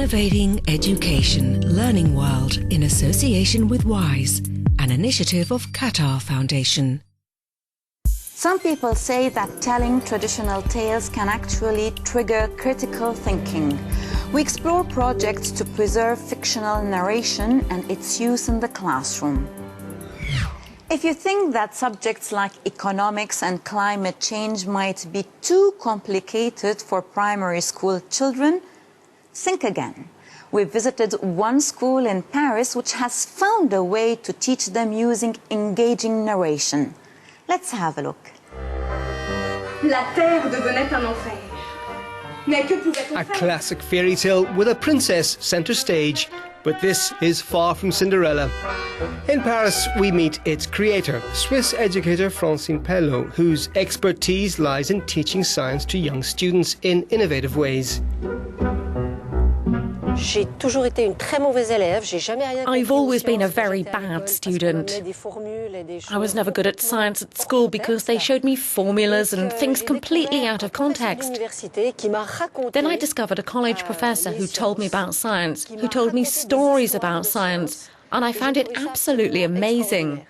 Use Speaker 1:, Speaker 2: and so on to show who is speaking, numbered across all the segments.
Speaker 1: Innovating Education Learning World in association with WISE, an initiative of Qatar Foundation.
Speaker 2: Some people say that telling traditional tales can actually trigger critical thinking. We explore projects to preserve fictional narration and its use in the classroom. If you think that subjects like economics and climate change might be too complicated for primary school children, think again. We visited one school in Paris which has found a way to teach them using engaging narration. Let's have a look.
Speaker 3: La terre devenait un enfer. Mais que pouvait-on
Speaker 4: A
Speaker 3: faire?
Speaker 4: classic fairy tale with a princess centre stage, but this is far from Cinderella. In Paris, we meet its creator, Swiss educator Francine Pello, whose expertise lies in teaching science to young students in innovative ways.
Speaker 5: I've always been a very bad student. I was never good at science at school because they showed me formulas and things completely out of context. Then I discovered a college professor who told me about science, who told me stories about science, and I found it absolutely amazing.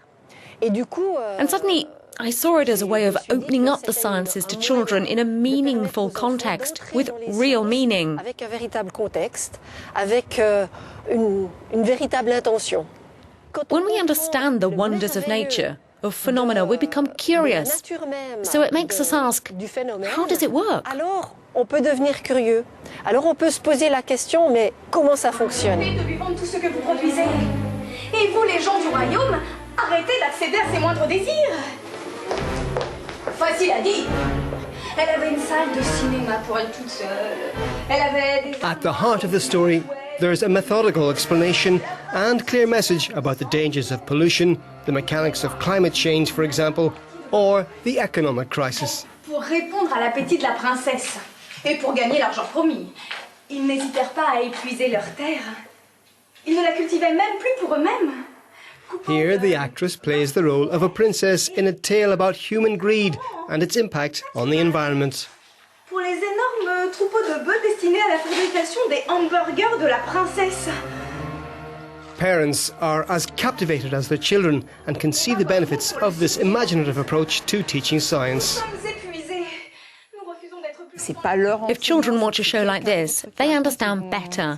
Speaker 5: And suddenly, I saw it as a way of opening up the sciences to children in a meaningful context, with real meaning. When we understand the wonders of nature, of phenomena, we become curious. So it makes us ask, how does it work?
Speaker 6: On peut devenir curieux. Alors on peut se poser la question, mais comment ça fonctionne?
Speaker 3: De lui vendre tout ce que vous produisez. Et vous, les gens du royaume, arrêtez d'accéder à ses moindres désirs. Facile à dire. Elle avait une salle de cinéma pour elle toute seule. Elle avait des...
Speaker 4: At the heart of the story, there's a methodical explanation and clear message about the dangers of pollution, the mechanics of climate change, for example, or the economic crisis.
Speaker 3: Pour répondre à l'appétit de la princesse et pour gagner l'argent promis, ils n'hésitèrent pas à épuiser leurs terres. Ils ne la cultivaient même plus pour eux-mêmes.
Speaker 4: Here, the actress plays the role of a princess in a tale about human greed and its impact on the environment.
Speaker 3: Pour les énormes troupeaux de bœufs destinés à la fabrication des hamburgers de la princesse.
Speaker 4: Parents are as captivated as their children and can see the benefits of this imaginative approach to teaching science.
Speaker 5: If children watch a show like this, they understand better.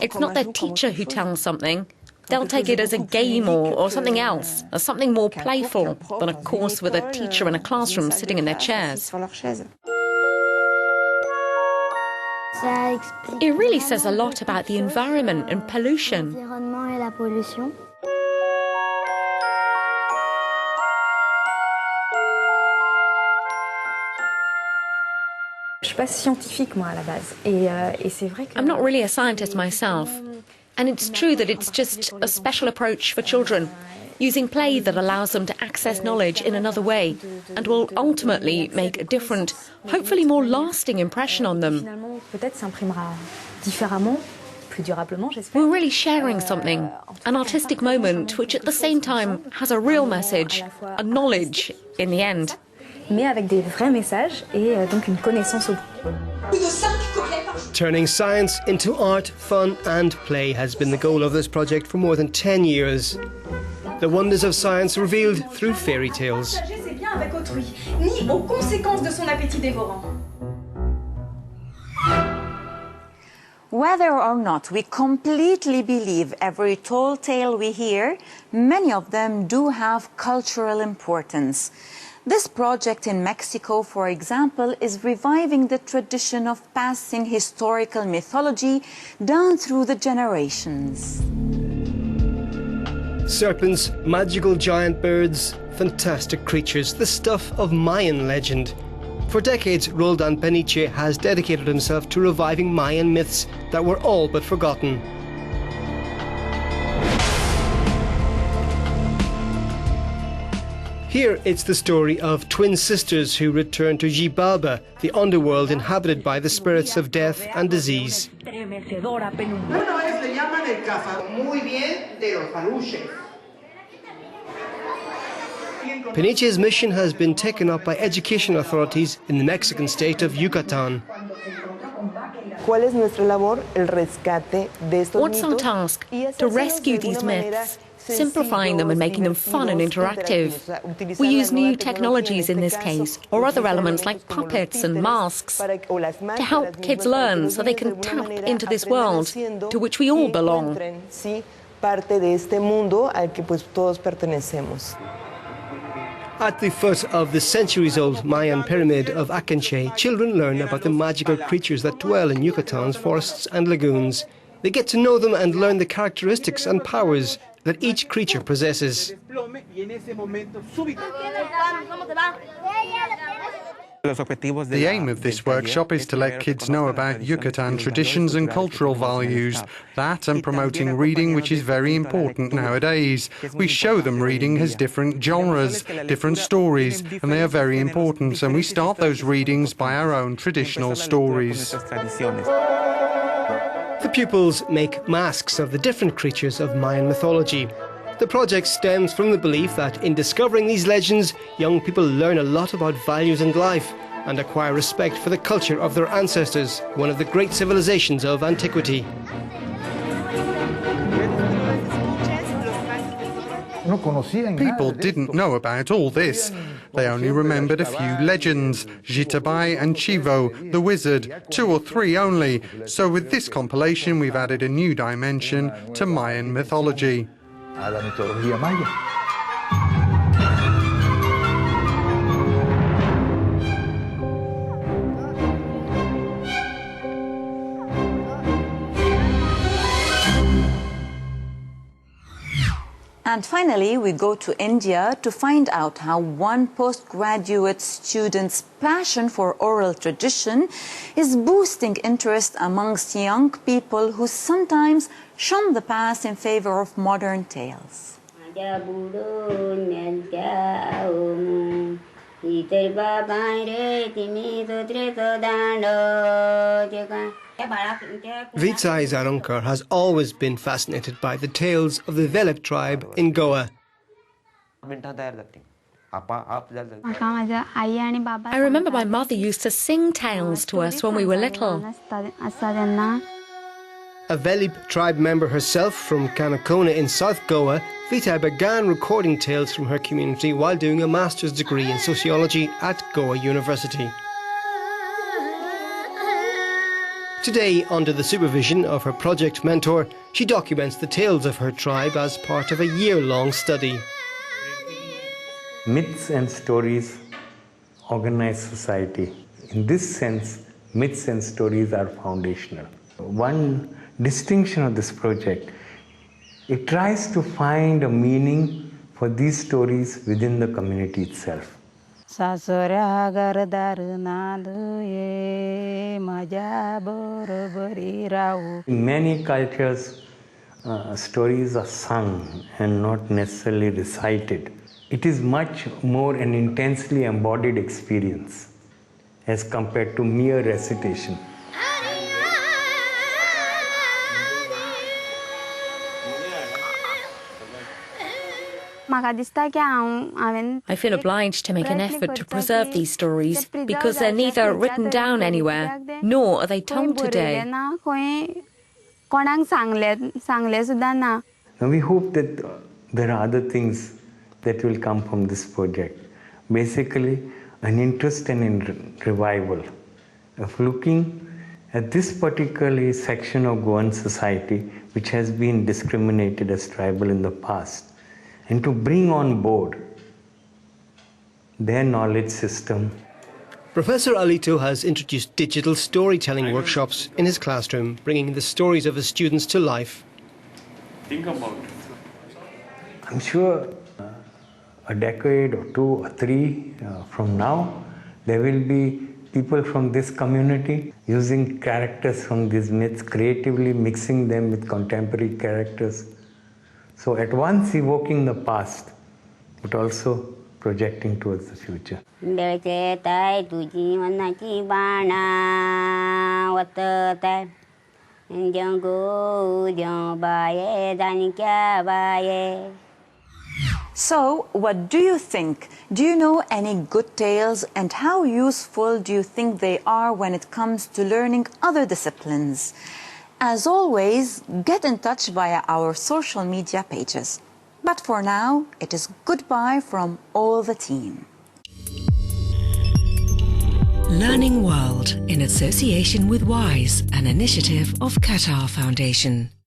Speaker 5: It's not their teacher who tells something. They'll take it as a game or something else, as something more playful than a course with a teacher in a classroom sitting in their chairs. It really says a lot about the environment and pollution. I'm not really a scientist myself. And it's true that it's just a special approach for children, using play that allows them to access knowledge in another way and will ultimately make a different, hopefully more lasting impression on them. We're really sharing something, an artistic moment which at the same time has a real message, a knowledge in the end.
Speaker 6: Mais avec des vrais messages et donc une connaissance au bout.
Speaker 4: Turning science into art, fun and play has been the goal of this project for more than 10 years. The wonders of science revealed through fairy tales.
Speaker 2: Whether or not we completely believe every tall tale we hear, many of them do have cultural importance. This project in Mexico, for example, is reviving the tradition of passing historical mythology down through the generations.
Speaker 4: Serpents, magical giant birds, fantastic creatures, the stuff of Mayan legend. For decades, Roldan Peniche has dedicated himself to reviving Mayan myths that were all but forgotten. Here it's the story of twin sisters who return to Xibalba, the underworld inhabited by the spirits of death and disease. Peniche's mission has been taken up by education authorities in the Mexican state of Yucatan.
Speaker 5: What's our task? To rescue these myths, simplifying them and making them fun and interactive. We use new technologies in this case, or other elements like puppets and masks, to help kids learn so they can tap into this world to which we all belong.
Speaker 4: At the foot of the centuries-old Mayan pyramid of Akenche, children learn about the magical creatures that dwell in Yucatan's forests and lagoons. They get to know them and learn the characteristics and powers that each creature possesses.
Speaker 7: The aim of this workshop is to let kids know about Yucatan traditions and cultural values. That and promoting reading, which is very important nowadays. We show them reading has different genres, different stories, and they are very important, and we start those readings by our own traditional stories.
Speaker 4: The pupils make masks of the different creatures of Mayan mythology. The project stems from the belief that in discovering these legends, young people learn a lot about values and life and acquire respect for the culture of their ancestors, one of the great civilizations of antiquity.
Speaker 7: People didn't know about all this. They only remembered a few legends, Jitabai and Chivo, the wizard, 2 or 3 only. So with this compilation we've added a new dimension to Mayan mythology.
Speaker 2: And finally, we go to India to find out how one postgraduate student's passion for oral tradition is boosting interest amongst young people who sometimes shun the past in favor of modern tales.
Speaker 4: Vitsai Zarunkar has always been fascinated by the tales of the Velek tribe in Goa.
Speaker 5: I remember my mother used to sing tales to us when we were little.
Speaker 4: A Velep tribe member herself from Kanakona in South Goa, Vitsai began recording tales from her community while doing a master's degree in sociology at Goa University. Today, under the supervision of her project mentor, she documents the tales of her tribe as part of a year-long study.
Speaker 8: Myths and stories organize society. In this sense, myths and stories are foundational. One distinction of this project, it tries to find a meaning for these stories within the community itself. In many cultures, stories are sung and not necessarily recited. It is much more an intensely embodied experience as compared to mere recitation.
Speaker 5: I feel obliged to make an effort to preserve these stories because they're neither written down anywhere nor are they told today.
Speaker 8: Now we hope that there are other things that will come from this project. Basically, an interest in revival, of looking at this particular section of Goan society which has been discriminated as tribal in the past, and to bring on board their knowledge system.
Speaker 4: Professor Alito has introduced digital storytelling workshops in his classroom, bringing the stories of his students to life.
Speaker 8: Think about it. I'm sure a decade or 2 or 3 from now, there will be people from this community using characters from these myths, creatively mixing them with contemporary characters. So at once evoking the past, but also projecting towards the future.
Speaker 2: So, what do you think? Do you know any good tales, and how useful do you think they are when it comes to learning other disciplines? As always, get in touch via our social media pages. But for now, it is goodbye from all the team.
Speaker 1: Learning World in association with WISE, an initiative of Qatar Foundation.